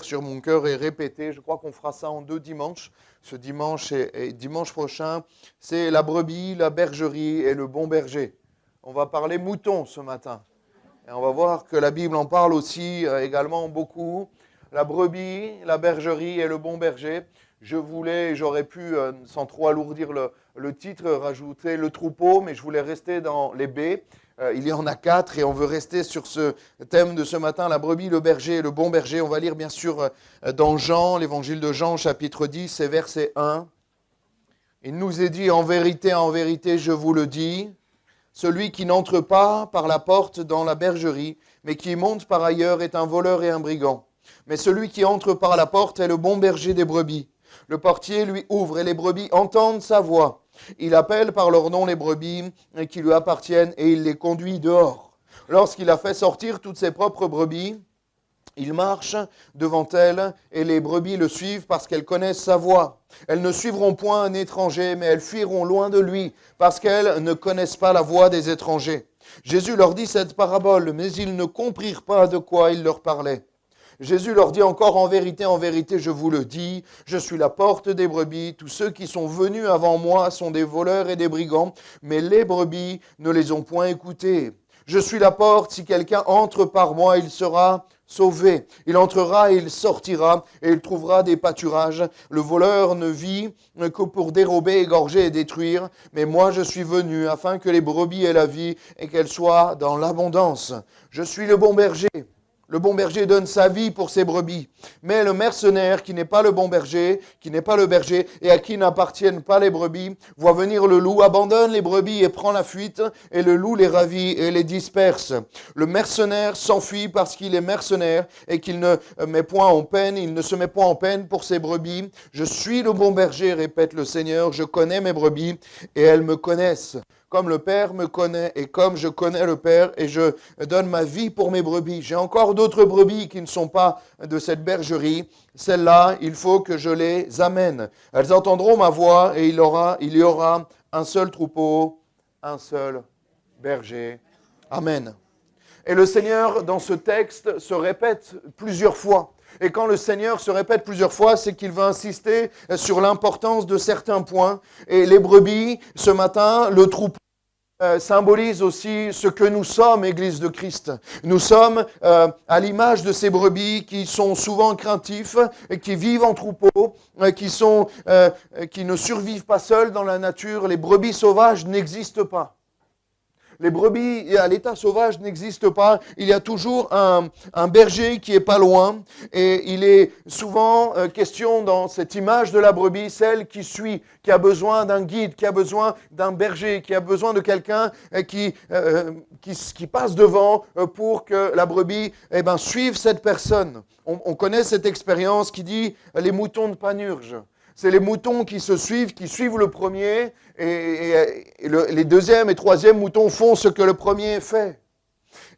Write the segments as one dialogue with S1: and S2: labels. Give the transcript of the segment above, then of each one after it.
S1: ministère sur mon cœur est répété. Je crois qu'on fera ça en 2 dimanches. Ce dimanche et dimanche prochain, c'est la brebis, la bergerie et le bon berger. On va parler moutons ce matin. Et on va voir que la Bible en parle aussi également beaucoup. La brebis, la bergerie et le bon berger. J'aurais pu, sans trop alourdir le titre, rajouter le troupeau, mais je voulais rester dans les baies. Il y en a 4 et on veut rester sur ce thème de ce matin, la brebis, le berger et le bon berger. On va lire bien sûr dans Jean, l'évangile de Jean, chapitre 10 et verset 1. Il nous est dit, en vérité, je vous le dis, celui qui n'entre pas par la porte dans la bergerie, mais qui monte par ailleurs est un voleur et un brigand. Mais celui qui entre par la porte est le bon berger des brebis. Le portier lui ouvre et les brebis entendent sa voix. Il appelle par leur nom les brebis qui lui appartiennent et il les conduit dehors. Lorsqu'il a fait sortir toutes ses propres brebis, il marche devant elles et les brebis le suivent parce qu'elles connaissent sa voix. Elles ne suivront point un étranger, mais elles fuiront loin de lui parce qu'elles ne connaissent pas la voix des étrangers. Jésus leur dit cette parabole, mais ils ne comprirent pas de quoi il leur parlait. Jésus leur dit encore, en vérité, je vous le dis, je suis la porte des brebis. Tous ceux qui sont venus avant moi sont des voleurs et des brigands, mais les brebis ne les ont point écoutés. Je suis la porte, si quelqu'un entre par moi, il sera sauvé. Il entrera et il sortira et il trouvera des pâturages. Le voleur ne vit que pour dérober, égorger et détruire, mais moi je suis venu afin que les brebis aient la vie et qu'elles soient dans l'abondance. Je suis le bon berger. Le bon berger donne sa vie pour ses brebis. Mais le mercenaire, qui n'est pas le bon berger, qui n'est pas le berger, et à qui n'appartiennent pas les brebis, voit venir le loup, abandonne les brebis et prend la fuite, et le loup les ravit et les disperse. Le mercenaire s'enfuit parce qu'il est mercenaire, et qu'il ne met point en peine, il ne se met point en peine pour ses brebis. Je suis le bon berger, répète le Seigneur, je connais mes brebis, et elles me connaissent. Comme le Père me connaît et comme je connais le Père et je donne ma vie pour mes brebis. J'ai encore d'autres brebis qui ne sont pas de cette bergerie. Celles-là, il faut que je les amène. Elles entendront ma voix et il y aura un seul troupeau, un seul berger. Amen. Et le Seigneur, dans ce texte, se répète plusieurs fois. Et quand le Seigneur se répète plusieurs fois, c'est qu'il veut insister sur l'importance de certains points. Et les brebis, ce matin, le troupeau, symbolise aussi ce que nous sommes, Église de Christ. Nous sommes à l'image de ces brebis qui sont souvent craintifs, et qui vivent en troupeau, qui ne survivent pas seuls dans la nature. Les brebis sauvages n'existent pas. Les brebis à l'état sauvage n'existent pas. Il y a toujours un berger qui est pas loin. Et il est souvent question dans cette image de la brebis, celle qui suit, qui a besoin d'un guide, qui a besoin d'un berger, qui a besoin de quelqu'un qui passe devant pour que la brebis suive cette personne. On connaît cette expérience qui dit les moutons de Panurge. C'est les moutons qui se suivent, qui suivent le premier, et les deuxièmes et troisièmes moutons font ce que le premier fait.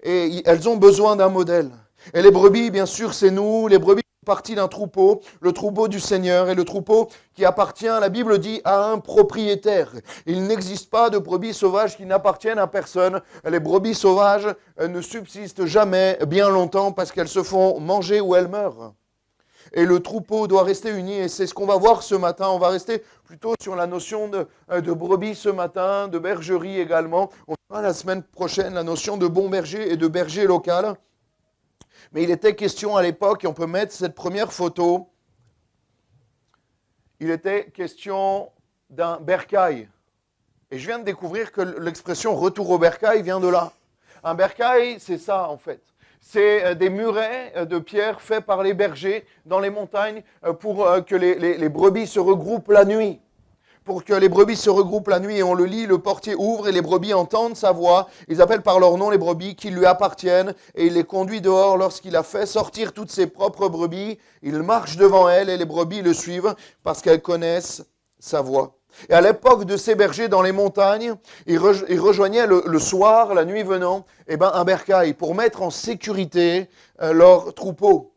S1: Et elles ont besoin d'un modèle. Et les brebis, bien sûr, c'est nous. Les brebis font partie d'un troupeau, le troupeau du Seigneur, et le troupeau qui appartient, la Bible dit, à un propriétaire. Il n'existe pas de brebis sauvages qui n'appartiennent à personne. Les brebis sauvages ne subsistent jamais bien longtemps parce qu'elles se font manger ou elles meurent. Et le troupeau doit rester uni, et c'est ce qu'on va voir ce matin. On va rester plutôt sur la notion de brebis ce matin, de bergerie également. On verra la semaine prochaine la notion de bon berger et de berger local. Mais il était question à l'époque, et on peut mettre cette première photo, il était question d'un bercail. Et je viens de découvrir que l'expression « retour au bercail » vient de là. Un bercail, c'est ça en fait. C'est des murets de pierre faits par les bergers dans les montagnes pour que les brebis se regroupent la nuit. Pour que les brebis se regroupent la nuit, et on le lit, le portier ouvre et les brebis entendent sa voix. Ils appellent par leur nom les brebis qui lui appartiennent et il les conduit dehors. Lorsqu'il a fait sortir toutes ses propres brebis, il marche devant elles et les brebis le suivent parce qu'elles connaissent sa voix. Et à l'époque de ces bergers dans les montagnes, ils rejoignaient le soir, la nuit venant, un bercail pour mettre en sécurité leur troupeau.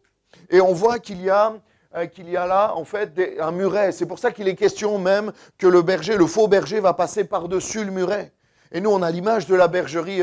S1: Et on voit qu'il y a là en fait un muret. C'est pour ça qu'il est question même que le berger, le faux berger, va passer par-dessus le muret. Et nous, on a l'image de la bergerie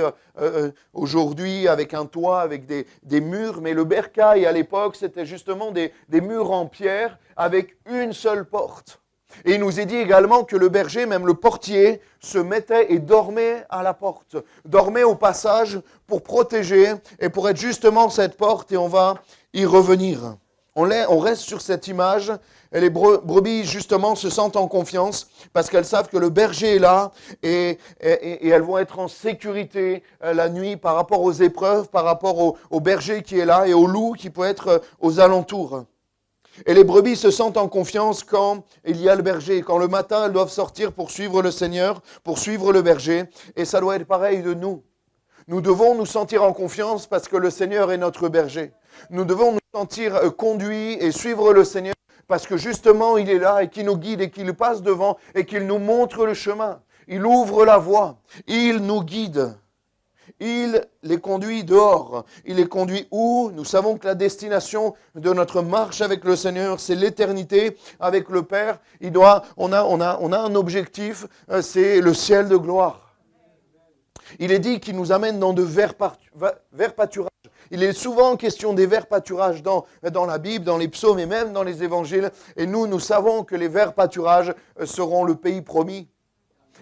S1: aujourd'hui avec un toit, avec des murs. Mais le bercail, à l'époque, c'était justement des murs en pierre avec une seule porte. Et il nous est dit également que le berger, même le portier, se mettait et dormait à la porte. Dormait au passage pour protéger et pour être justement cette porte. Et on va y revenir. On reste sur cette image. Et les brebis, justement, se sentent en confiance parce qu'elles savent que le berger est là et elles vont être en sécurité la nuit par rapport aux épreuves, par rapport au berger qui est là et au loup qui peut être aux alentours. Et les brebis se sentent en confiance quand il y a le berger. Quand le matin, elles doivent sortir pour suivre le Seigneur, pour suivre le berger. Et ça doit être pareil de nous. Nous devons nous sentir en confiance parce que le Seigneur est notre berger. Nous devons nous sentir conduits et suivre le Seigneur parce que justement, il est là et qu'il nous guide et qu'il passe devant et qu'il nous montre le chemin. Il ouvre la voie. Il nous guide. Il les conduit dehors. Il les conduit où? Nous savons que la destination de notre marche avec le Seigneur, c'est l'éternité avec le Père. On a un objectif, c'est le ciel de gloire. Il est dit qu'il nous amène dans de verts pâturages. Il est souvent question des verts pâturages dans la Bible, dans les psaumes et même dans les évangiles. Et nous savons que les verts pâturages seront le pays promis.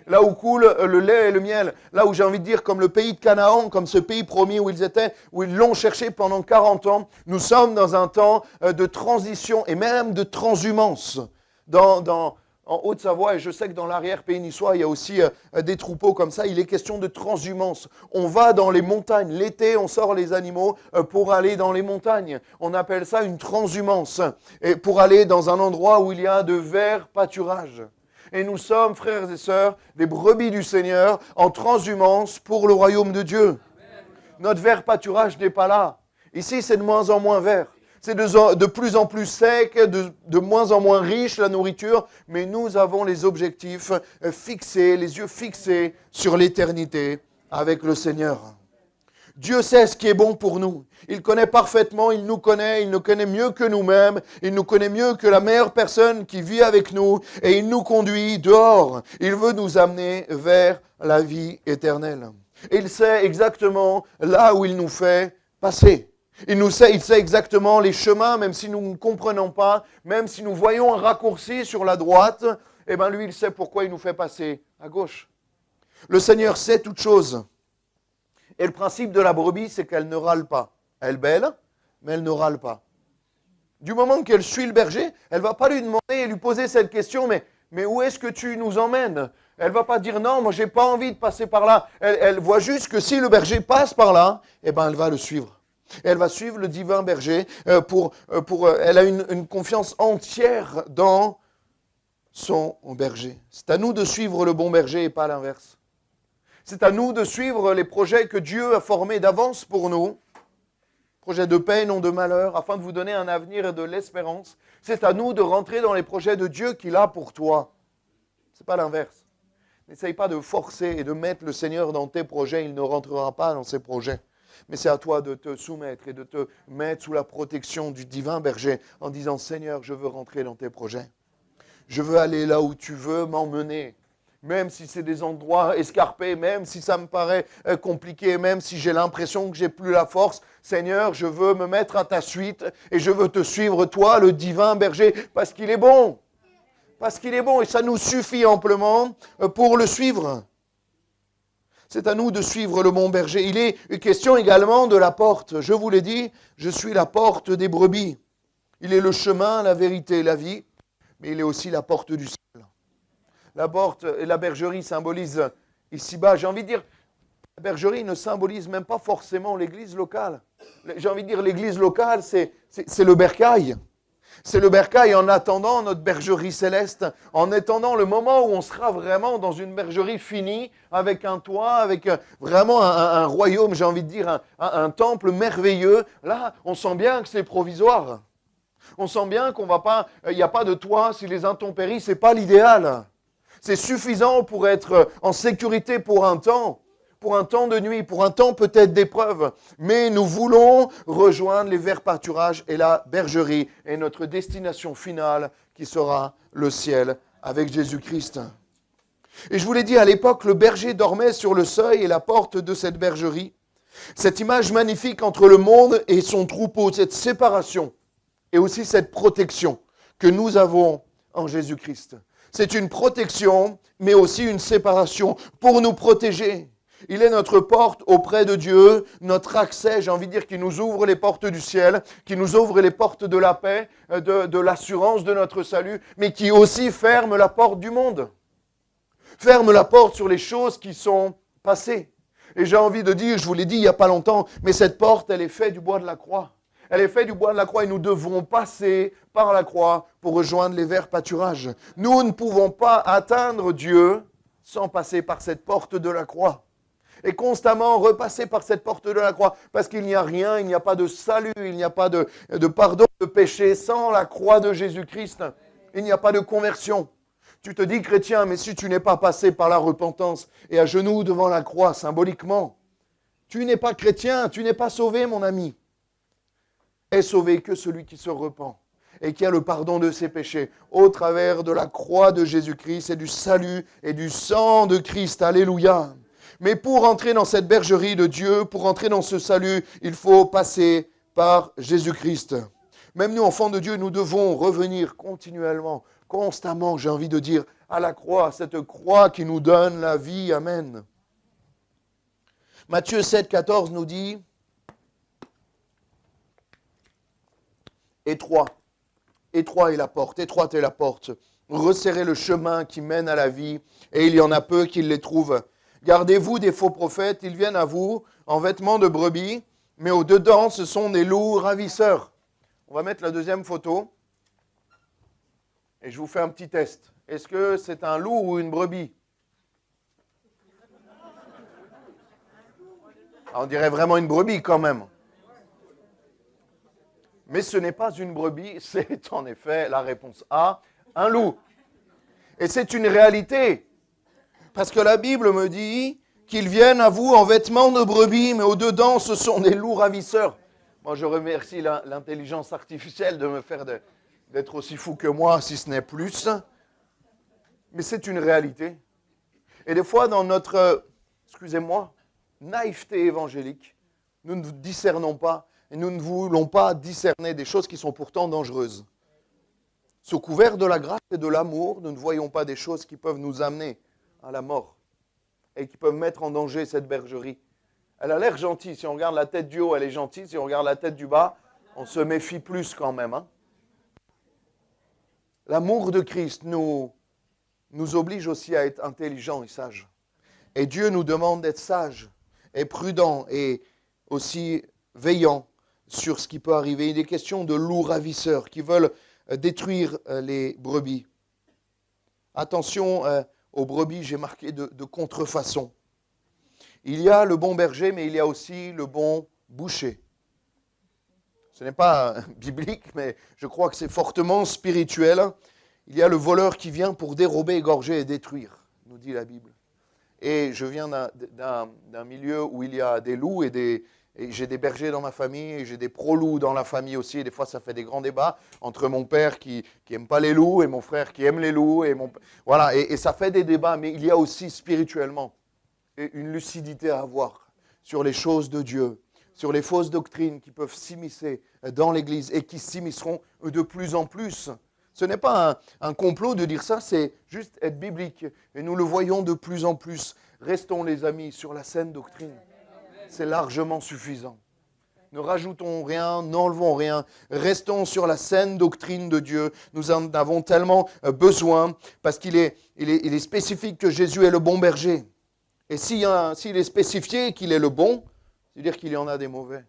S1: Là où coule le lait et le miel, là où j'ai envie de dire comme le pays de Canaan, comme ce pays promis où ils étaient, où ils l'ont cherché pendant 40 ans, nous sommes dans un temps de transition et même de transhumance. En Haute-Savoie, et je sais que dans l'arrière-pays niçois, il y a aussi des troupeaux comme ça, il est question de transhumance. On va dans les montagnes. L'été, on sort les animaux pour aller dans les montagnes. On appelle ça une transhumance. Et pour aller dans un endroit où il y a de verts pâturages. Et nous sommes, frères et sœurs, des brebis du Seigneur en transhumance pour le royaume de Dieu. Notre vert pâturage n'est pas là. Ici, c'est de moins en moins vert. C'est de plus en plus sec, de moins en moins riche la nourriture, mais nous avons les objectifs fixés, les yeux fixés sur l'éternité avec le Seigneur. Dieu sait ce qui est bon pour nous. Il connaît parfaitement, il nous connaît mieux que nous-mêmes, il nous connaît mieux que la meilleure personne qui vit avec nous et il nous conduit dehors. Il veut nous amener vers la vie éternelle. Et il sait exactement là où il nous fait passer. Il sait exactement les chemins, même si nous ne comprenons pas, même si nous voyons un raccourci sur la droite, eh bien lui, il sait pourquoi il nous fait passer à gauche. Le Seigneur sait toutes choses. Et le principe de la brebis, c'est qu'elle ne râle pas. Elle bêle, mais elle ne râle pas. Du moment qu'elle suit le berger, elle ne va pas lui demander et lui poser cette question, mais où est-ce que tu nous emmènes? Elle ne va pas dire non, moi je n'ai pas envie de passer par là. Elle voit juste que si le berger passe par là, eh ben elle va le suivre. Et elle va suivre le divin berger elle a une confiance entière dans son berger. C'est à nous de suivre le bon berger et pas l'inverse. C'est à nous de suivre les projets que Dieu a formés d'avance pour nous. Projets de paix, non de malheur, afin de vous donner un avenir et de l'espérance. C'est à nous de rentrer dans les projets de Dieu qu'il a pour toi. Ce n'est pas l'inverse. N'essaye pas de forcer et de mettre le Seigneur dans tes projets, il ne rentrera pas dans ses projets. Mais c'est à toi de te soumettre et de te mettre sous la protection du divin berger en disant « Seigneur, je veux rentrer dans tes projets. Je veux aller là où tu veux m'emmener. » Même si c'est des endroits escarpés, même si ça me paraît compliqué, même si j'ai l'impression que j'ai plus la force, Seigneur, je veux me mettre à ta suite et je veux te suivre, toi, le divin berger, parce qu'il est bon. Parce qu'il est bon et ça nous suffit amplement pour le suivre. C'est à nous de suivre le bon berger. Il est question également de la porte. Je vous l'ai dit, je suis la porte des brebis. Il est le chemin, la vérité et la vie, mais il est aussi la porte du ciel. La porte et la bergerie symbolisent ici-bas, j'ai envie de dire, la bergerie ne symbolise même pas forcément l'église locale. J'ai envie de dire, l'église locale, c'est le bercail. C'est le bercail en attendant notre bergerie céleste, en attendant le moment où on sera vraiment dans une bergerie finie, avec un toit, avec vraiment un royaume, j'ai envie de dire, un temple merveilleux. Là, on sent bien que c'est provisoire. On sent bien qu'il n'y a pas de toit, si les intempéries, ce n'est pas l'idéal. C'est suffisant pour être en sécurité pour un temps de nuit, pour un temps peut-être d'épreuve. Mais nous voulons rejoindre les verts pâturages et la bergerie et notre destination finale qui sera le ciel avec Jésus-Christ. Et je vous l'ai dit, à l'époque, le berger dormait sur le seuil et la porte de cette bergerie. Cette image magnifique entre le monde et son troupeau, cette séparation et aussi cette protection que nous avons en Jésus-Christ. C'est une protection, mais aussi une séparation pour nous protéger. Il est notre porte auprès de Dieu, notre accès, j'ai envie de dire, qui nous ouvre les portes du ciel, qui nous ouvre les portes de la paix, de l'assurance de notre salut, mais qui aussi ferme la porte du monde. Ferme la porte sur les choses qui sont passées. Et j'ai envie de dire, je vous l'ai dit il n'y a pas longtemps, mais cette porte, elle est faite du bois de la croix. Elle est faite du bois de la croix et nous devons passer par la croix pour rejoindre les verts pâturages. Nous ne pouvons pas atteindre Dieu sans passer par cette porte de la croix. Et constamment repasser par cette porte de la croix, parce qu'il n'y a rien, il n'y a pas de salut, il n'y a pas de pardon de péché sans la croix de Jésus-Christ. Il n'y a pas de conversion. Tu te dis chrétien, mais si tu n'es pas passé par la repentance et à genoux devant la croix, symboliquement, tu n'es pas chrétien, tu n'es pas sauvé, mon ami. Est sauvé que celui qui se repent et qui a le pardon de ses péchés au travers de la croix de Jésus-Christ et du salut et du sang de Christ. Alléluia. Mais pour entrer dans cette bergerie de Dieu, pour entrer dans ce salut, il faut passer par Jésus-Christ. Même nous, enfants de Dieu, nous devons revenir continuellement, constamment, j'ai envie de dire, à la croix, cette croix qui nous donne la vie. Amen. Matthieu 7, 14 nous dit, étroite est la porte, resserrez le chemin qui mène à la vie, et il y en a peu qui les trouvent. Gardez-vous des faux prophètes, ils viennent à vous en vêtements de brebis, mais au-dedans, ce sont des loups ravisseurs. On va mettre la deuxième photo, et je vous fais un petit test. Est-ce que c'est un loup ou une brebis? On dirait vraiment une brebis quand même. Mais ce n'est pas une brebis, c'est en effet la réponse A, un loup. Et c'est une réalité. Parce que la Bible me dit qu'ils viennent à vous en vêtements de brebis, mais au-dedans, ce sont des loups ravisseurs. Moi, je remercie l'intelligence artificielle de me faire d'être aussi fou que moi, si ce n'est plus. Mais c'est une réalité. Et des fois, dans notre, naïveté évangélique, nous ne discernons pas, et nous ne voulons pas discerner des choses qui sont pourtant dangereuses. Sous couvert de la grâce et de l'amour, nous ne voyons pas des choses qui peuvent nous amener à la mort et qui peuvent mettre en danger cette bergerie. Elle a l'air gentille. Si on regarde la tête du haut, elle est gentille. Si on regarde la tête du bas, on se méfie plus quand même. Hein. L'amour de Christ nous oblige aussi à être intelligents et sages. Et Dieu nous demande d'être sages et prudents et aussi veillants sur ce qui peut arriver. Il est question de loups ravisseurs qui veulent détruire les brebis. Attention aux brebis, j'ai marqué de contrefaçon. Il y a le bon berger, mais il y a aussi le bon boucher. Ce n'est pas biblique, mais je crois que c'est fortement spirituel. Il y a le voleur qui vient pour dérober, égorger et détruire, nous dit la Bible. Et je viens d'un milieu où il y a des loups et j'ai des bergers dans ma famille, et j'ai des pro-loups dans la famille aussi, et des fois ça fait des grands débats entre mon père qui n'aime pas les loups et mon frère qui aime les loups. Voilà, et ça fait des débats, mais il y a aussi spirituellement une lucidité à avoir sur les choses de Dieu, sur les fausses doctrines qui peuvent s'immiscer dans l'Église et qui s'immisceront de plus en plus. Ce n'est pas un complot de dire ça, c'est juste être biblique. Et nous le voyons de plus en plus. Restons les amis sur la saine doctrine. C'est largement suffisant. Ne rajoutons rien, n'enlevons rien. Restons sur la saine doctrine de Dieu. Nous en avons tellement besoin parce qu'il est spécifique que Jésus est le bon berger. Et s'il est spécifié qu'il est le bon, c'est-à-dire qu'il y en a des mauvais.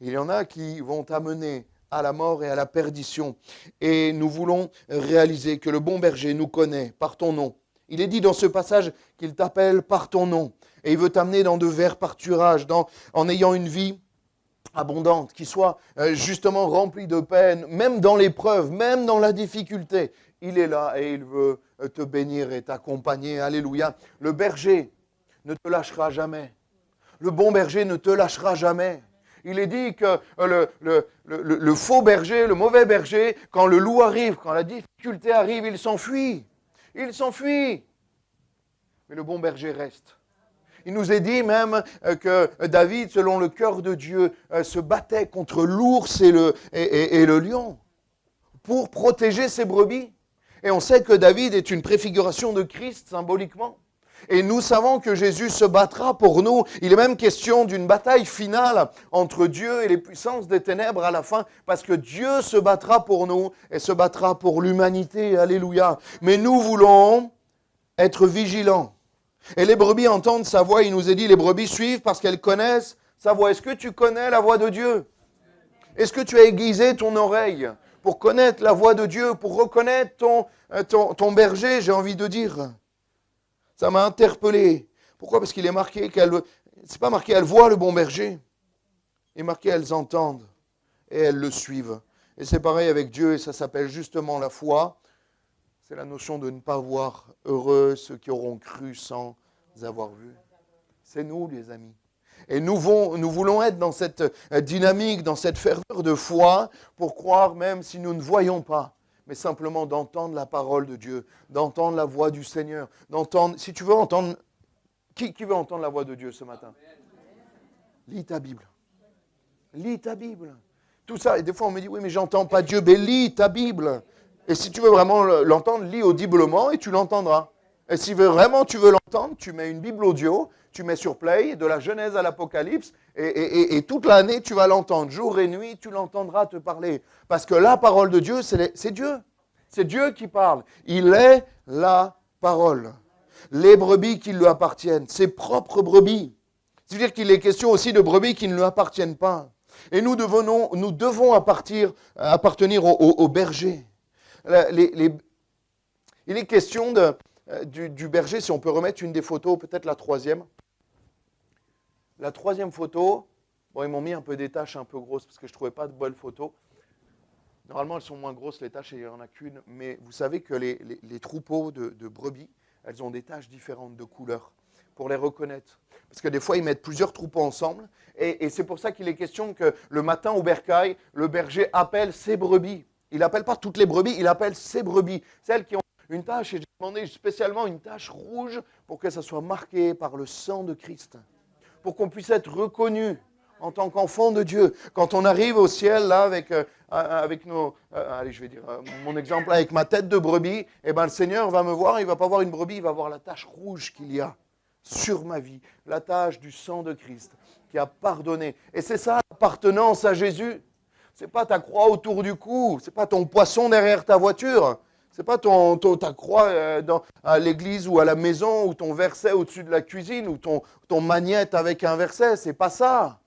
S1: Il y en a qui vont amener à la mort et à la perdition. Et nous voulons réaliser que le bon berger nous connaît par ton nom. Il est dit dans ce passage qu'il t'appelle par ton nom. Et il veut t'amener dans de verts pâturages, en ayant une vie abondante, qui soit justement remplie de peine, même dans l'épreuve, même dans la difficulté. Il est là et il veut te bénir et t'accompagner. Alléluia. Le berger ne te lâchera jamais. Le bon berger ne te lâchera jamais. Il est dit que le faux berger, le mauvais berger, quand le loup arrive, quand la difficulté arrive, il s'enfuit. Il s'enfuit. mais le bon berger reste. Il nous est dit même que David, selon le cœur de Dieu, se battait contre l'ours et le lion pour protéger ses brebis. Et on sait que David est une préfiguration de Christ symboliquement. Et nous savons que Jésus se battra pour nous. Il est même question d'une bataille finale entre Dieu et les puissances des ténèbres à la fin, parce que Dieu se battra pour nous et se battra pour l'humanité. Alléluia. Mais nous voulons être vigilants. Et les brebis entendent sa voix. Il nous est dit, les brebis suivent parce qu'elles connaissent sa voix. Est-ce que tu connais la voix de Dieu? Est-ce que tu as aiguisé ton oreille pour connaître la voix de Dieu, pour reconnaître ton berger, j'ai envie de dire? Ça m'a interpellé. Pourquoi? Parce qu'il est marqué c'est pas marqué, elles voient le bon berger. Il est marqué, elles entendent et elles le suivent. Et c'est pareil avec Dieu, et ça s'appelle justement la foi. C'est la notion de ne pas voir heureux ceux qui auront cru sans avoir vu. C'est nous, les amis. Et nous voulons être dans cette dynamique, dans cette ferveur de foi, pour croire même si nous ne voyons pas, mais simplement d'entendre la parole de Dieu, d'entendre la voix du Seigneur, d'entendre, si tu veux entendre, qui veut entendre la voix de Dieu ce matin? Lis ta Bible. Lis ta Bible. Tout ça, et des fois on me dit, oui mais j'entends pas Dieu, mais lis ta Bible. Et si tu veux vraiment l'entendre, lis audiblement et tu l'entendras. Et si vraiment tu veux l'entendre, tu mets une Bible audio, tu mets sur Play, de la Genèse à l'Apocalypse, et toute l'année tu vas l'entendre, jour et nuit, tu l'entendras te parler. Parce que la parole de Dieu, c'est Dieu. C'est Dieu qui parle. Il est la parole. Les brebis qui lui appartiennent, ses propres brebis. C'est-à-dire qu'il est question aussi de brebis qui ne lui appartiennent pas. Et nous devons appartenir au berger. Il est question du berger, si on peut remettre une des photos, peut-être la troisième. La troisième photo, bon, ils m'ont mis un peu des taches un peu grosses parce que je ne trouvais pas de bonnes photos. Normalement, elles sont moins grosses, les taches, il n'y en a qu'une. Mais vous savez que les troupeaux de brebis, elles ont des taches différentes de couleur pour les reconnaître. Parce que des fois, ils mettent plusieurs troupeaux ensemble. Et c'est pour ça qu'il est question que le matin au bercail, le berger appelle ses brebis. Il n'appelle pas toutes les brebis, il appelle ses brebis. Celles qui ont une tache, et j'ai demandé spécialement une tache rouge pour que ça soit marqué par le sang de Christ. Pour qu'on puisse être reconnu en tant qu'enfant de Dieu. Quand on arrive au ciel, là, avec mon exemple, avec ma tête de brebis, eh ben, le Seigneur va me voir, il ne va pas voir une brebis, il va voir la tache rouge qu'il y a sur ma vie, la tache du sang de Christ qui a pardonné. Et c'est ça, l'appartenance à Jésus. Ce n'est pas ta croix autour du cou, ce n'est pas ton poisson derrière ta voiture, ce n'est pas ta croix à l'église ou à la maison, ou ton verset au-dessus de la cuisine, ou ton magnète avec un verset, ce n'est pas ça.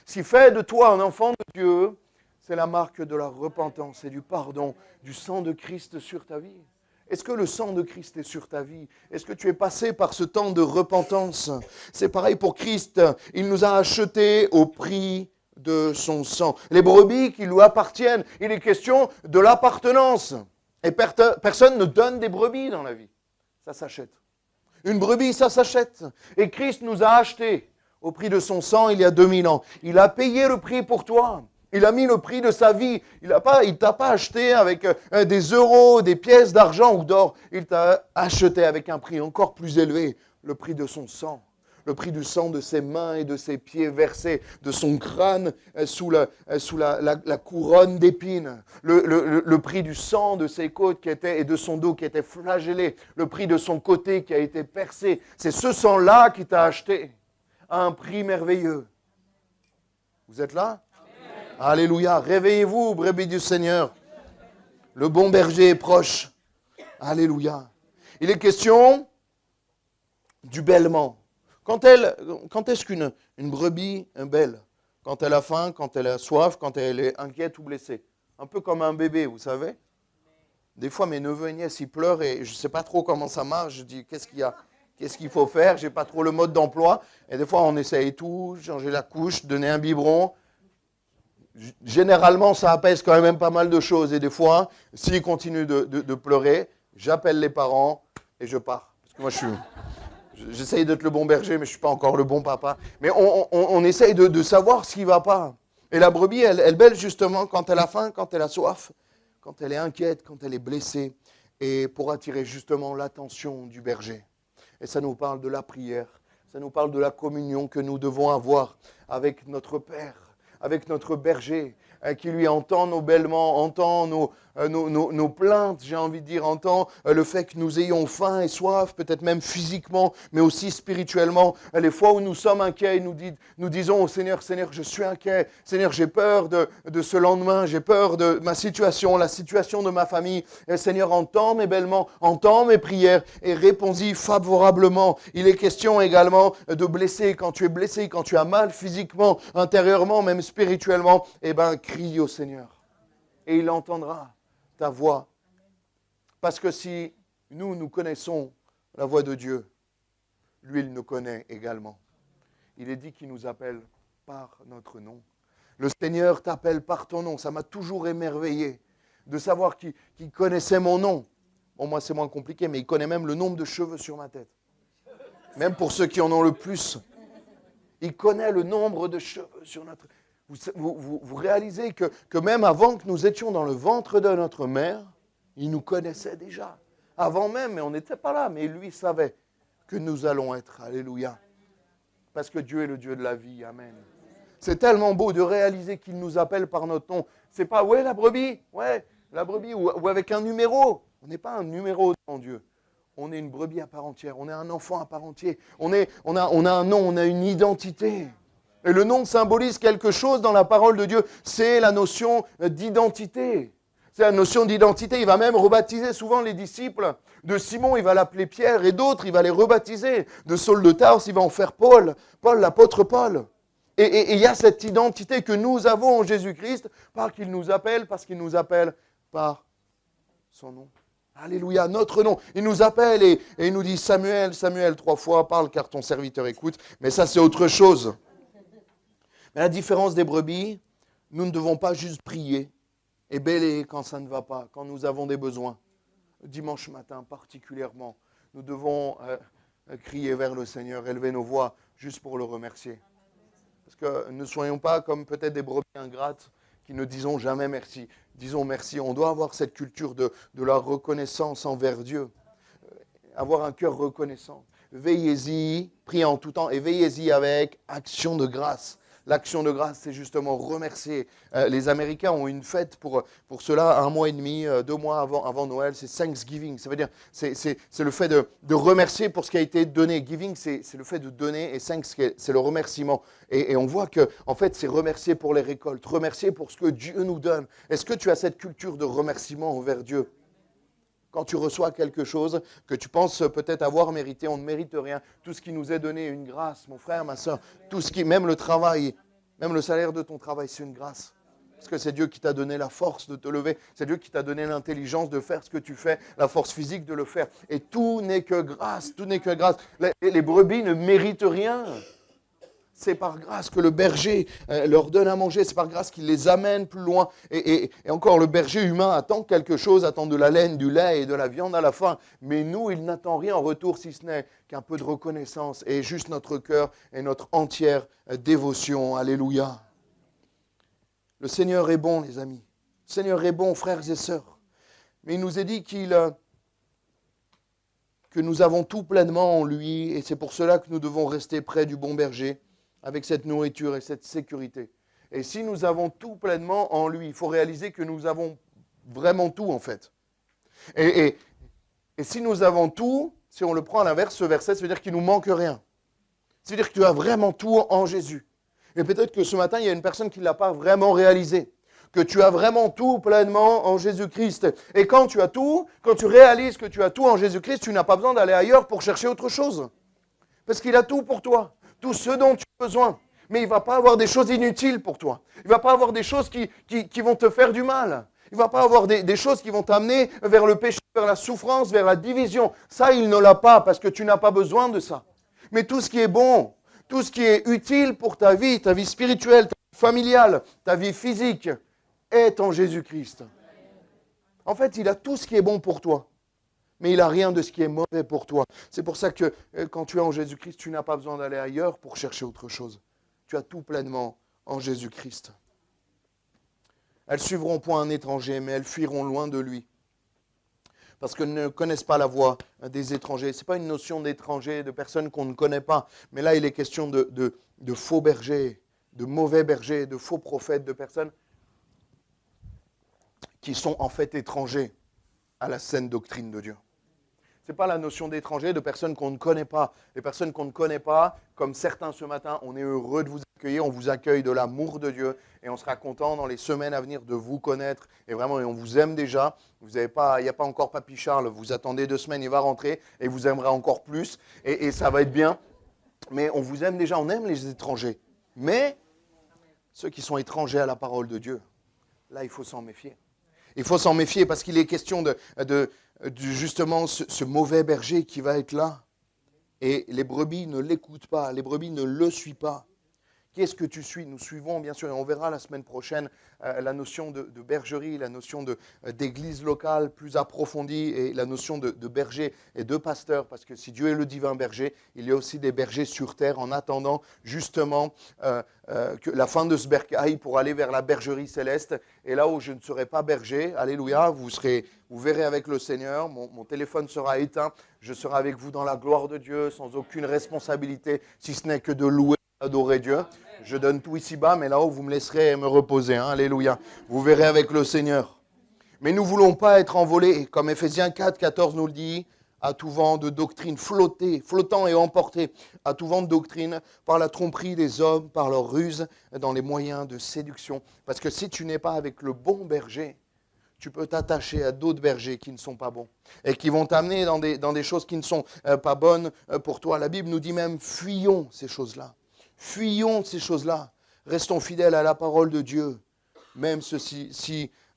S1: Ce qui fait de toi un enfant de Dieu, c'est la marque de la repentance et du pardon du sang de Christ sur ta vie. Est-ce que le sang de Christ est sur ta vie? Est-ce que tu es passé par ce temps de repentance? C'est pareil pour Christ, il nous a achetés au prix de son sang. Les brebis qui lui appartiennent, il est question de l'appartenance. Et personne ne donne des brebis dans la vie. Ça s'achète. Une brebis, ça s'achète. Et Christ nous a achetés au prix de son sang il y a 2000 ans. Il a payé le prix pour toi. Il a mis le prix de sa vie. Il ne t'a pas acheté avec des euros, des pièces d'argent ou d'or. Il t'a acheté avec un prix encore plus élevé, le prix de son sang. Le prix du sang de ses mains et de ses pieds versés, de son crâne sous la couronne d'épines. Le prix du sang de ses côtes et de son dos qui était flagellé. Le prix de son côté qui a été percé. C'est ce sang-là qui t'a acheté à un prix merveilleux. Vous êtes là? Amen. Alléluia. Réveillez-vous, brebis du Seigneur. Le bon berger est proche. Alléluia. Il est question du bêlement. Quand est-ce qu'une brebis est belle? Quand elle a faim, quand elle a soif, quand elle est inquiète ou blessée. Un peu comme un bébé, vous savez. Des fois, mes neveux et nièces, ils pleurent et je ne sais pas trop comment ça marche. Je dis, qu'est-ce qu'il y a? Qu'est-ce qu'il faut faire? Je n'ai pas trop le mode d'emploi. Et des fois, on essaye tout, changer la couche, donner un biberon. Généralement, ça apaise quand même pas mal de choses. Et des fois, s'ils continuent de pleurer, j'appelle les parents et je pars. Parce que moi, j'essaye d'être le bon berger, mais je ne suis pas encore le bon papa. Mais on essaye de savoir ce qui ne va pas. Et la brebis, elle bêle justement quand elle a faim, quand elle a soif, quand elle est inquiète, quand elle est blessée, et pour attirer justement l'attention du berger. Et ça nous parle de la prière. Ça nous parle de la communion que nous devons avoir avec notre Père, avec notre berger, qui lui entend nos bêlements, entend nos plaintes, j'ai envie de dire, entend le fait que nous ayons faim et soif, peut-être même physiquement, mais aussi spirituellement. Les fois où nous sommes inquiets, nous disons au Seigneur, Seigneur, je suis inquiet, Seigneur, j'ai peur de ce lendemain, j'ai peur de ma situation, la situation de ma famille. Et Seigneur, entends mes bêlements, entends mes prières et réponds-y favorablement. Il est question également de blesser. Quand tu es blessé, quand tu as mal physiquement, intérieurement, même spirituellement, eh bien, crie au Seigneur. Et il entendra ta voix. Parce que si nous connaissons la voix de Dieu, lui, il nous connaît également. Il est dit qu'il nous appelle par notre nom. Le Seigneur t'appelle par ton nom. Ça m'a toujours émerveillé de savoir qu'il connaissait mon nom. Bon, moi, c'est moins compliqué, mais il connaît même le nombre de cheveux sur ma tête. Même pour ceux qui en ont le plus. Il connaît le nombre de cheveux sur notre tête. Vous réalisez que même avant que nous étions dans le ventre de notre mère, il nous connaissait déjà. Avant même, mais on n'était pas là, mais lui savait que nous allons être. Alléluia. Parce que Dieu est le Dieu de la vie. Amen. C'est tellement beau de réaliser qu'il nous appelle par notre nom. C'est pas, ouais, la brebis, ou avec un numéro. On n'est pas un numéro devant Dieu. On est une brebis à part entière. On est un enfant à part entière. On a un nom, on a une identité. Et le nom symbolise quelque chose dans la parole de Dieu. C'est la notion d'identité. C'est la notion d'identité. Il va même rebaptiser souvent les disciples. De Simon, il va l'appeler Pierre, et d'autres, il va les rebaptiser. De Saul de Tarse, il va en faire Paul. Paul, l'apôtre Paul. Et il y a cette identité que nous avons en Jésus-Christ parce qu'il nous appelle par son nom. Alléluia, notre nom. Il nous appelle et il nous dit Samuel, Samuel, 3 fois, parle car ton serviteur écoute. Mais ça, c'est autre chose. Mais à la différence des brebis, nous ne devons pas juste prier et bêler quand ça ne va pas, quand nous avons des besoins. Dimanche matin particulièrement, nous devons crier vers le Seigneur, élever nos voix juste pour le remercier. Parce que ne soyons pas comme peut-être des brebis ingrates qui ne disons jamais merci. Disons merci. On doit avoir cette culture de la reconnaissance envers Dieu. Avoir un cœur reconnaissant. Veillez-y, priez en tout temps et veillez-y avec action de grâce. L'action de grâce, c'est justement remercier. Les Américains ont une fête pour cela, 1 mois et demi, 2 mois avant Noël, c'est Thanksgiving. Ça veut dire, c'est le fait de remercier pour ce qui a été donné. Giving, c'est le fait de donner, et thanks, c'est le remerciement. Et on voit que, en fait, c'est remercier pour les récoltes, remercier pour ce que Dieu nous donne. Est-ce que tu as cette culture de remerciement envers Dieu ? Quand tu reçois quelque chose que tu penses peut-être avoir mérité, on ne mérite rien. Tout ce qui nous est donné est une grâce, mon frère, ma soeur. Tout ce qui, même le travail, même le salaire de ton travail, c'est une grâce. Parce que c'est Dieu qui t'a donné la force de te lever. C'est Dieu qui t'a donné l'intelligence de faire ce que tu fais, la force physique de le faire. Et tout n'est que grâce, tout n'est que grâce. Les brebis ne méritent rien. C'est par grâce que le berger leur donne à manger. C'est par grâce qu'il les amène plus loin. Et encore, le berger humain attend quelque chose, attend de la laine, du lait et de la viande à la fin. Mais nous, il n'attend rien en retour, si ce n'est qu'un peu de reconnaissance et juste notre cœur et notre entière dévotion. Alléluia. Le Seigneur est bon, les amis. Le Seigneur est bon, frères et sœurs. Mais il nous est dit que nous avons tout pleinement en lui. Et c'est pour cela que nous devons rester près du bon berger, avec cette nourriture et cette sécurité. Et si nous avons tout pleinement en lui, il faut réaliser que nous avons vraiment tout en fait. Et si nous avons tout, si on le prend à l'inverse, ce verset, ça veut dire qu'il ne nous manque rien. C'est-à-dire que tu as vraiment tout en Jésus. Et peut-être que ce matin, il y a une personne qui ne l'a pas vraiment réalisé. Que tu as vraiment tout pleinement en Jésus-Christ. Et quand tu as tout, quand tu réalises que tu as tout en Jésus-Christ, tu n'as pas besoin d'aller ailleurs pour chercher autre chose. Parce qu'il a tout pour toi. Tout ce dont tu as besoin. Mais il ne va pas avoir des choses inutiles pour toi. Il ne va pas avoir des choses qui vont te faire du mal. Il ne va pas avoir des choses qui vont t'amener vers le péché, vers la souffrance, vers la division. Ça, il ne l'a pas parce que tu n'as pas besoin de ça. Mais tout ce qui est bon, tout ce qui est utile pour ta vie spirituelle, ta vie familiale, ta vie physique, est en Jésus-Christ. En fait, il a tout ce qui est bon pour toi. Mais il n'a rien de ce qui est mauvais pour toi. C'est pour ça que quand tu es en Jésus-Christ, tu n'as pas besoin d'aller ailleurs pour chercher autre chose. Tu as tout pleinement en Jésus-Christ. Elles suivront point un étranger, mais elles fuiront loin de lui. parce qu'ils ne connaissent pas la voix des étrangers. Ce n'est pas une notion d'étrangers, de personnes qu'on ne connaît pas, mais là il est question de faux bergers, de mauvais bergers, de faux prophètes, de personnes qui sont en fait étrangers à la saine doctrine de Dieu. Ce n'est pas la notion d'étrangers, de personnes qu'on ne connaît pas. Les personnes qu'on ne connaît pas, comme certains ce matin, on est heureux de vous accueillir, on vous accueille de l'amour de Dieu et on sera content dans les semaines à venir de vous connaître. Et vraiment, on vous aime déjà. Il n'y a pas encore Papy Charles, vous attendez 2 semaines, il va rentrer et vous aimerez encore plus et ça va être bien. Mais on vous aime déjà, on aime les étrangers. Mais ceux qui sont étrangers à la parole de Dieu, là, il faut s'en méfier. Il faut s'en méfier parce qu'il est question de justement ce mauvais berger qui va être là. Et les brebis ne l'écoutent pas, les brebis ne le suivent pas. Qu'est-ce que tu suis? Nous suivons, bien sûr, et on verra la semaine prochaine la notion de bergerie, la notion d'église locale plus approfondie et la notion de berger et de pasteur, parce que si Dieu est le divin berger, il y a aussi des bergers sur terre en attendant justement que la fin de ce bercail pour aller vers la bergerie céleste. Et là où je ne serai pas berger, alléluia, vous verrez avec le Seigneur, mon téléphone sera éteint, je serai avec vous dans la gloire de Dieu, sans aucune responsabilité, si ce n'est que de louer, adorer Dieu. Je donne tout ici-bas, mais là-haut, vous me laisserez me reposer. Hein, alléluia. Vous verrez avec le Seigneur. Mais nous ne voulons pas être envolés, comme Ephésiens 4, 14 nous le dit, à tout vent de doctrine, flottant et emporté à tout vent de doctrine par la tromperie des hommes, par leur ruse, dans les moyens de séduction. Parce que si tu n'es pas avec le bon berger, tu peux t'attacher à d'autres bergers qui ne sont pas bons et qui vont t'amener dans des choses qui ne sont pas bonnes pour toi. La Bible nous dit même, fuyons ces choses-là. Fuyons ces choses-là. Restons fidèles à la parole de Dieu, même si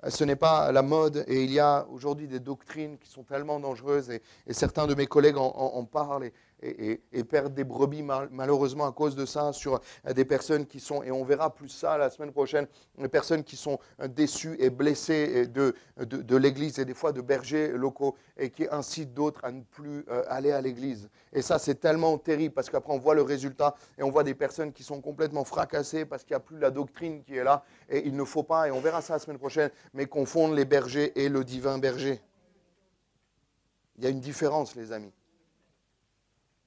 S1: ce n'est pas la mode. Et il y a aujourd'hui des doctrines qui sont tellement dangereuses et certains de mes collègues en parlent et perdent des brebis malheureusement à cause de ça sur des personnes qui sont, et on verra plus ça la semaine prochaine, des personnes qui sont déçues et blessées de l'église et des fois de bergers locaux et qui incitent d'autres à ne plus aller à l'église. Et ça c'est tellement terrible parce qu'après on voit le résultat et on voit des personnes qui sont complètement fracassées parce qu'il n'y a plus la doctrine qui est là et il ne faut pas, et on verra ça la semaine prochaine, mais confondre les bergers et le divin berger. Il y a une différence les amis.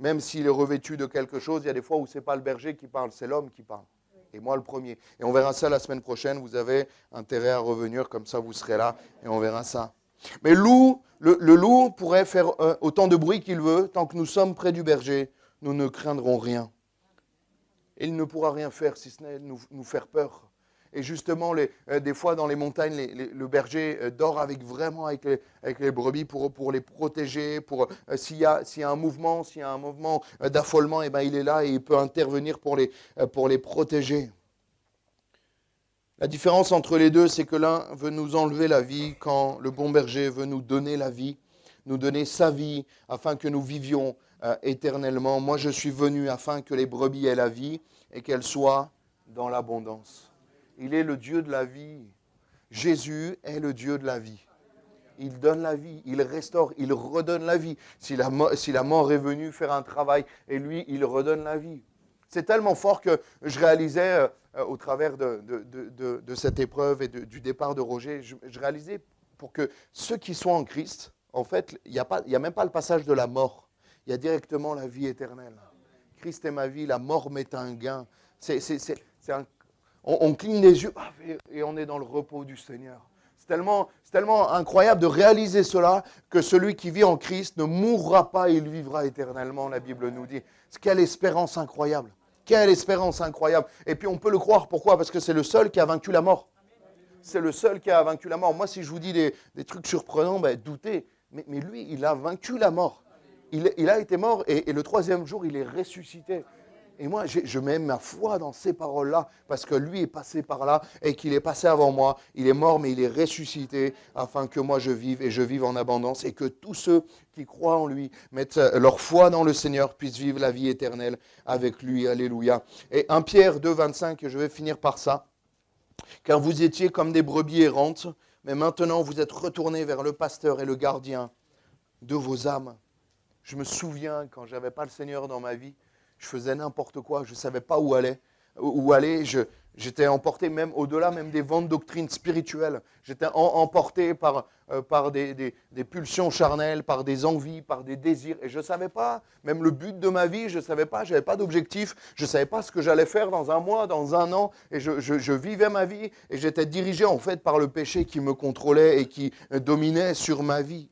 S1: Même s'il est revêtu de quelque chose, il y a des fois où ce n'est pas le berger qui parle, c'est l'homme qui parle. Et moi le premier. Et on verra ça la semaine prochaine. Vous avez intérêt à revenir, comme ça vous serez là et on verra ça. Mais le loup pourrait faire autant de bruit qu'il veut. Tant que nous sommes près du berger, nous ne craindrons rien. Et il ne pourra rien faire si ce n'est nous faire peur. Et justement, des fois dans les montagnes, le berger dort avec les brebis pour les protéger. S'il y a un mouvement, d'affolement, eh ben, il est là et il peut intervenir pour les protéger. La différence entre les deux, c'est que l'un veut nous enlever la vie quand le bon berger veut nous donner la vie, nous donner sa vie afin que nous vivions éternellement. Moi, je suis venu afin que les brebis aient la vie et qu'elles soient dans l'abondance. Il est le Dieu de la vie. Jésus est le Dieu de la vie. Il donne la vie, il restaure, il redonne la vie. Si la mort est venue faire un travail, et lui, il redonne la vie. C'est tellement fort que je réalisais, au travers de cette épreuve et du départ de Roger, je réalisais pour que ceux qui sont en Christ, en fait, il n'y a même pas le passage de la mort. Il y a directement la vie éternelle. Christ est ma vie, la mort m'est un gain. On cligne les yeux et on est dans le repos du Seigneur. C'est tellement incroyable de réaliser cela, que celui qui vit en Christ ne mourra pas, il vivra éternellement, la Bible nous dit. Quelle espérance incroyable. Quelle espérance incroyable. Et puis on peut le croire, pourquoi? Parce que c'est le seul qui a vaincu la mort. C'est le seul qui a vaincu la mort. Moi, si je vous dis des trucs surprenants, doutez. Mais lui, il a vaincu la mort. Il a été mort et le 3e jour, il est ressuscité. Et moi, je mets ma foi dans ces paroles-là, parce que lui est passé par là et qu'il est passé avant moi. Il est mort, mais il est ressuscité, afin que moi je vive et je vive en abondance, et que tous ceux qui croient en lui, mettent leur foi dans le Seigneur, puissent vivre la vie éternelle avec lui. Alléluia. Et 1 Pierre 2, 25, je vais finir par ça. Car vous étiez comme des brebis errantes, mais maintenant vous êtes retournés vers le pasteur et le gardien de vos âmes. Je me souviens, quand je n'avais pas le Seigneur dans ma vie, je faisais n'importe quoi, je ne savais pas où aller. J'étais emporté même au-delà même des vents de doctrine spirituelle. J'étais emporté par des pulsions charnelles, par des envies, par des désirs. Et je ne savais pas, même le but de ma vie, je ne savais pas, je n'avais pas d'objectif. Je ne savais pas ce que j'allais faire dans un mois, dans un an. Et je vivais ma vie et j'étais dirigé en fait par le péché qui me contrôlait et qui dominait sur ma vie.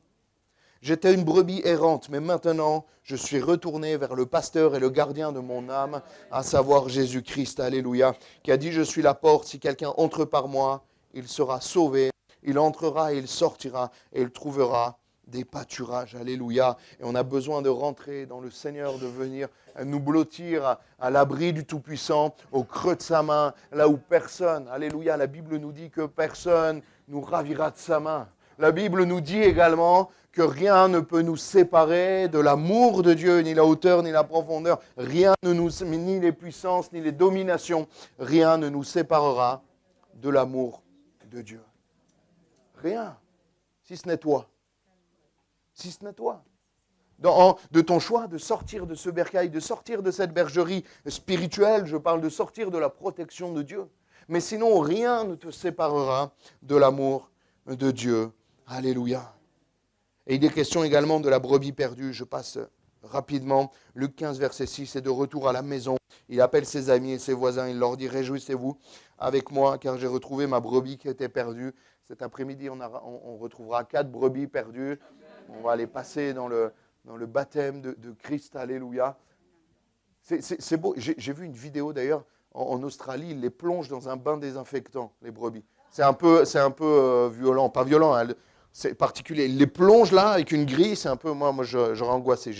S1: J'étais une brebis errante, mais maintenant, je suis retourné vers le pasteur et le gardien de mon âme, à savoir Jésus-Christ, alléluia, qui a dit, je suis la porte, si quelqu'un entre par moi, il sera sauvé, il entrera et il sortira, et il trouvera des pâturages, alléluia. Et on a besoin de rentrer dans le Seigneur, de venir nous blottir à l'abri du Tout-Puissant, au creux de sa main, là où personne, alléluia, la Bible nous dit que personne nous ravira de sa main. La Bible nous dit également que rien ne peut nous séparer de l'amour de Dieu, ni la hauteur, ni la profondeur. Rien ne nous, ni les puissances, ni les dominations, rien ne nous séparera de l'amour de Dieu. Rien, si ce n'est toi. Si ce n'est toi. De ton choix de sortir de ce bercail, de sortir de cette bergerie spirituelle, je parle de sortir de la protection de Dieu. Mais sinon, rien ne te séparera de l'amour de Dieu. Alléluia. Et il est question également de la brebis perdue. Je passe rapidement. Luc 15, verset 6, et de retour à la maison, il appelle ses amis et ses voisins. Il leur dit, réjouissez-vous avec moi, car j'ai retrouvé ma brebis qui était perdue. Cet après-midi, on retrouvera 4 brebis perdues. On va les passer dans le baptême de Christ. Alléluia. C'est beau. J'ai vu une vidéo d'ailleurs en Australie. Ils les plongent dans un bain désinfectant, les brebis. C'est un peu violent. Pas violent, hein. C'est particulier. Il les plonge là avec une grille, c'est un peu, moi j'aurais angoissé.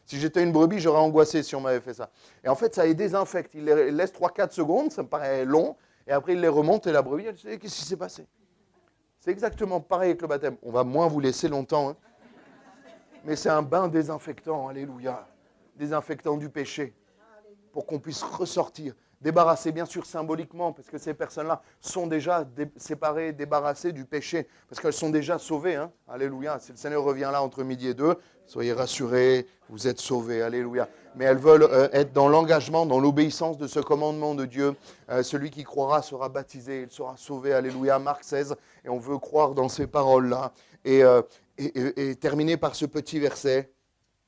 S1: Si j'étais une brebis, j'aurais angoissé si on m'avait fait ça. Et en fait, ça les désinfecte. Il les laisse 3-4 secondes, ça me paraît long, et après il les remonte et la brebis, elle dit, qu'est-ce qui s'est passé? C'est exactement pareil avec le baptême. On va moins vous laisser longtemps, hein. Mais c'est un bain désinfectant, alléluia. Désinfectant du péché, pour qu'on puisse ressortir. Débarrassés, bien sûr, symboliquement, parce que ces personnes-là sont déjà séparées, débarrassées du péché, parce qu'elles sont déjà sauvées. Hein. Alléluia. Si le Seigneur revient là entre midi et 2, soyez rassurés, vous êtes sauvés. Alléluia. Mais elles veulent être dans l'engagement, dans l'obéissance de ce commandement de Dieu. Celui qui croira sera baptisé, il sera sauvé. Alléluia. Marc 16. Et on veut croire dans ces paroles-là. Et terminer par ce petit verset,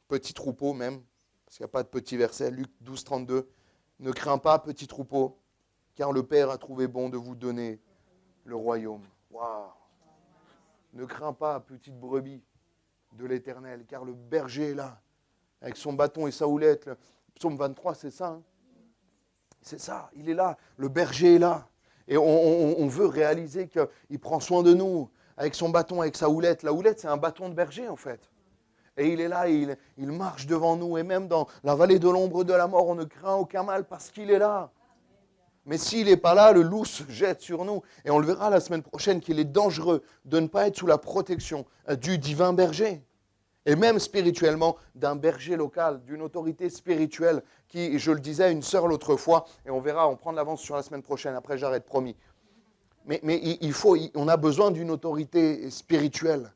S1: petit troupeau même, parce qu'il n'y a pas de petit verset, Luc 12, 32. Ne crains pas, petit troupeau, car le Père a trouvé bon de vous donner le royaume. Waouh! Ne crains pas, petite brebis de l'Éternel, car le berger est là, avec son bâton et sa houlette. Le psaume 23, c'est ça. Hein? C'est ça, il est là. Le berger est là. Et on veut réaliser qu'il prend soin de nous, avec son bâton, avec sa houlette. La houlette, c'est un bâton de berger, en fait. Et il est là, il marche devant nous. Et même dans la vallée de l'ombre de la mort, on ne craint aucun mal parce qu'il est là. Mais s'il n'est pas là, le loup se jette sur nous. Et on le verra la semaine prochaine qu'il est dangereux de ne pas être sous la protection du divin berger. Et même spirituellement, d'un berger local, d'une autorité spirituelle qui, je le disais à une sœur l'autre fois, et on verra, on prend de l'avance sur la semaine prochaine, après j'arrête, promis. Mais on a besoin d'une autorité spirituelle.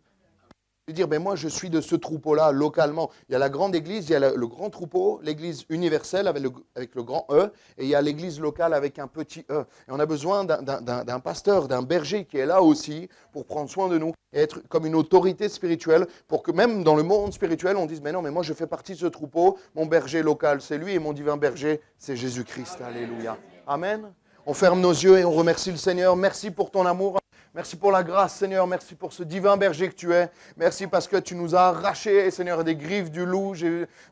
S1: Dire, ben moi je suis de ce troupeau-là localement. Il y a la grande église, il y a le grand troupeau, l'église universelle avec le grand E, et il y a l'église locale avec un petit E. Et on a besoin d'un pasteur, d'un berger qui est là aussi pour prendre soin de nous et être comme une autorité spirituelle pour que même dans le monde spirituel, on dise, mais non, mais moi je fais partie de ce troupeau, mon berger local c'est lui et mon divin berger c'est Jésus-Christ. Alléluia. Amen. On ferme nos yeux et on remercie le Seigneur. Merci pour ton amour. Merci pour la grâce, Seigneur. Merci pour ce divin berger que tu es. Merci parce que tu nous as arrachés, Seigneur, des griffes du loup.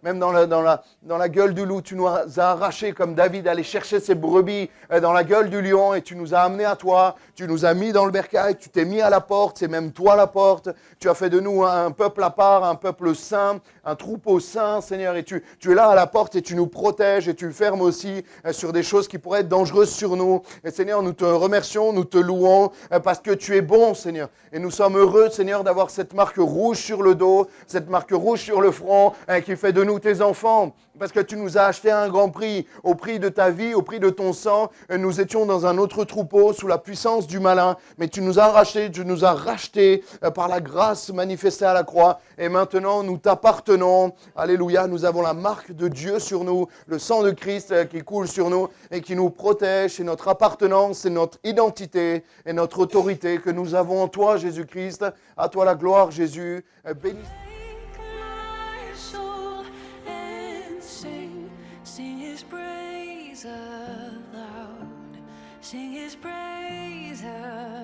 S1: Même dans la gueule du loup, tu nous as arrachés comme David allait chercher ses brebis dans la gueule du lion et tu nous as amenés à toi. Tu nous as mis dans le bercail, tu t'es mis à la porte, c'est même toi la porte. Tu as fait de nous un peuple à part, un peuple saint, un troupeau saint, Seigneur. Et tu es là à la porte et tu nous protèges et tu fermes aussi sur des choses qui pourraient être dangereuses sur nous. Et Seigneur, nous te remercions, nous te louons parce que tu es bon, Seigneur. Et nous sommes heureux, Seigneur, d'avoir cette marque rouge sur le dos, cette marque rouge sur le front, qui fait de nous tes enfants. Parce que tu nous as acheté à un grand prix, au prix de ta vie, au prix de ton sang. Nous étions dans un autre troupeau, sous la puissance du malin. Mais tu nous as rachetés par la grâce manifestée à la croix. Et maintenant, nous t'appartenons. Alléluia, nous avons la marque de Dieu sur nous, le sang de Christ qui coule sur nous et qui nous protège. C'est notre appartenance, c'est notre identité et notre autorité que nous avons en toi, Jésus-Christ. À toi la gloire, Jésus. Béni.
S2: Sing his praise aloud.